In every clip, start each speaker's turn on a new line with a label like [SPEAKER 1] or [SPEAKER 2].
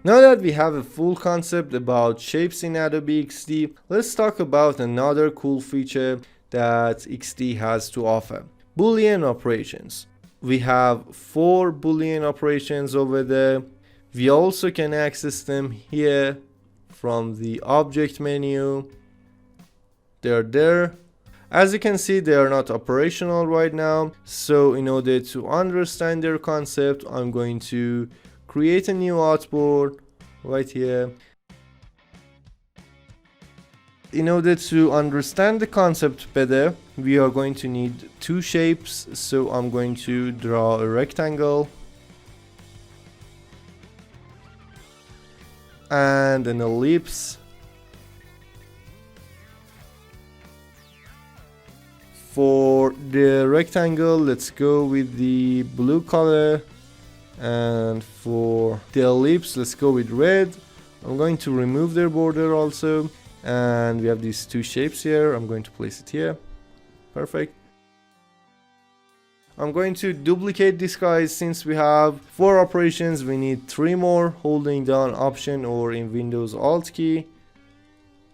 [SPEAKER 1] Now that we have a full concept about shapes in Adobe Xd, let's talk about another cool feature that Xd has to offer. Boolean operations. We have 4 Boolean operations over there. We also can access them here from the object menu. They're there. As you can see, they are not operational right now. So in order to understand their concept, I'm going to create a new artboard right here. In order to understand the concept better, we are going to need 2 shapes. So I'm going to draw a rectangle and an ellipse. For the rectangle, let's go with the blue color, and for the ellipse, let's go with red. I'm going to remove their border also, and we have these 2 shapes here. I'm going to place it here. Perfect. I'm going to duplicate this, guys. Since we have 4 operations, we need 3 more. Holding down Option or in Windows Alt key,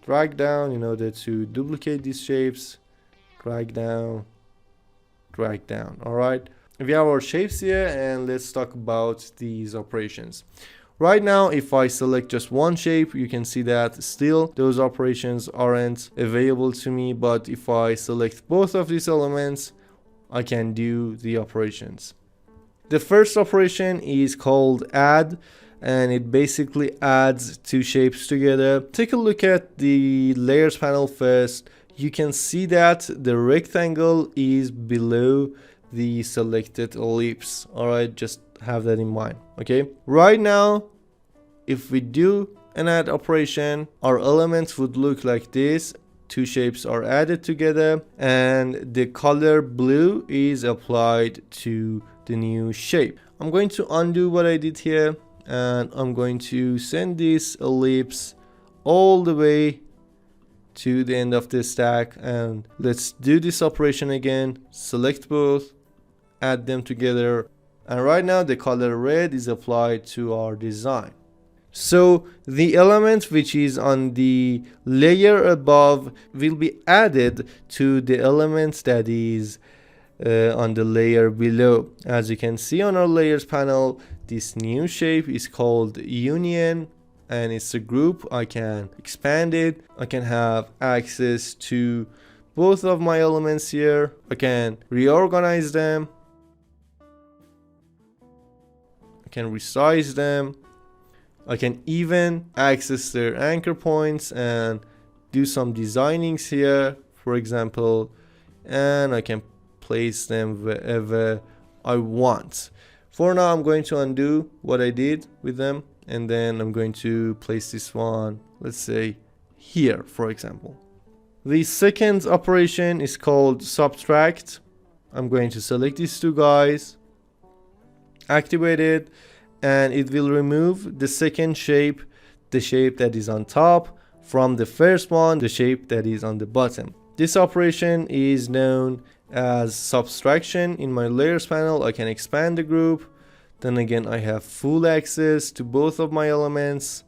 [SPEAKER 1] drag down in order to duplicate these shapes. Drag down, drag down. All right, we have our shapes here, and let's talk about these operations. Right now, if I select just one shape, you can see that still those operations aren't available to me. But if I select both of these elements, I can do the operations. The first operation is called add, and it basically adds 2 shapes together. Take a look at the layers panel first. You can see that the rectangle is below the selected ellipse. All right, just have that in mind. Okay, right now, if we do an add operation, our elements would look like this. 2 shapes are added together, and the color blue is applied to the new shape. I'm going to undo what I did here, and I'm going to send this ellipse all the way to the end of the stack, and let's do this operation again. Select both, add them together, and right now the color red is applied to our design. So the element which is on the layer above will be added to the element that is on the layer below. As you can see on our layers panel, this new shape is called union, and it's a group. I can expand it. I can have access to both of my elements here. I can reorganize them. I can resize them. I can even access their anchor points and do some designings here, for example, and I can place them wherever I want. For now, I'm going to undo what I did with them, and then I'm going to place this one, let's say here, for example. The second operation is called subtract. I'm going to select these 2 guys, activate it, and it will remove the second shape, the shape that is on top, from the first one, the shape that is on the bottom. This operation is known as subtraction. In my layers panel, I can expand the group. Then again, I have full access to both of my elements,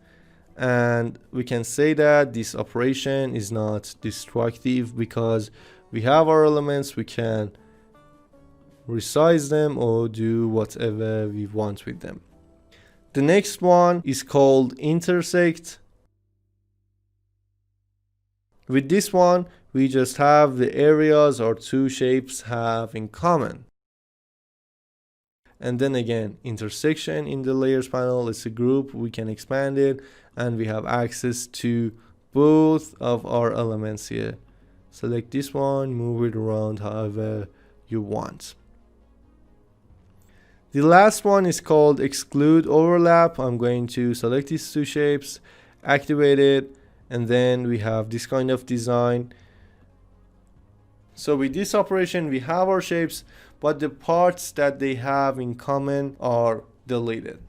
[SPEAKER 1] and we can say that this operation is not destructive because we have our elements. We can resize them or do whatever we want with them. The next one is called intersect. With this one, we just have the areas our 2 shapes have in common. And then again, intersection in the layers panel is a group. We can expand it, and we have access to both of our elements here. Select this one, move it around however you want. The last one is called Exclude Overlap. I'm going to select these 2 shapes, activate it, and then we have this kind of design. So with this operation, we have our shapes, but the parts that they have in common are deleted.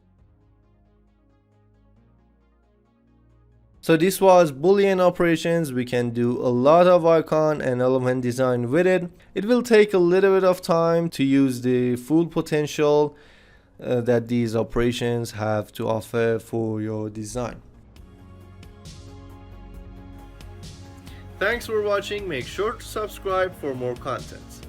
[SPEAKER 1] So this was Boolean operations. We can do a lot of icon and element design with it. It will take a little bit of time to use the full potential, that these operations have to offer for your design. Thanks for watching. Make sure to subscribe for more content.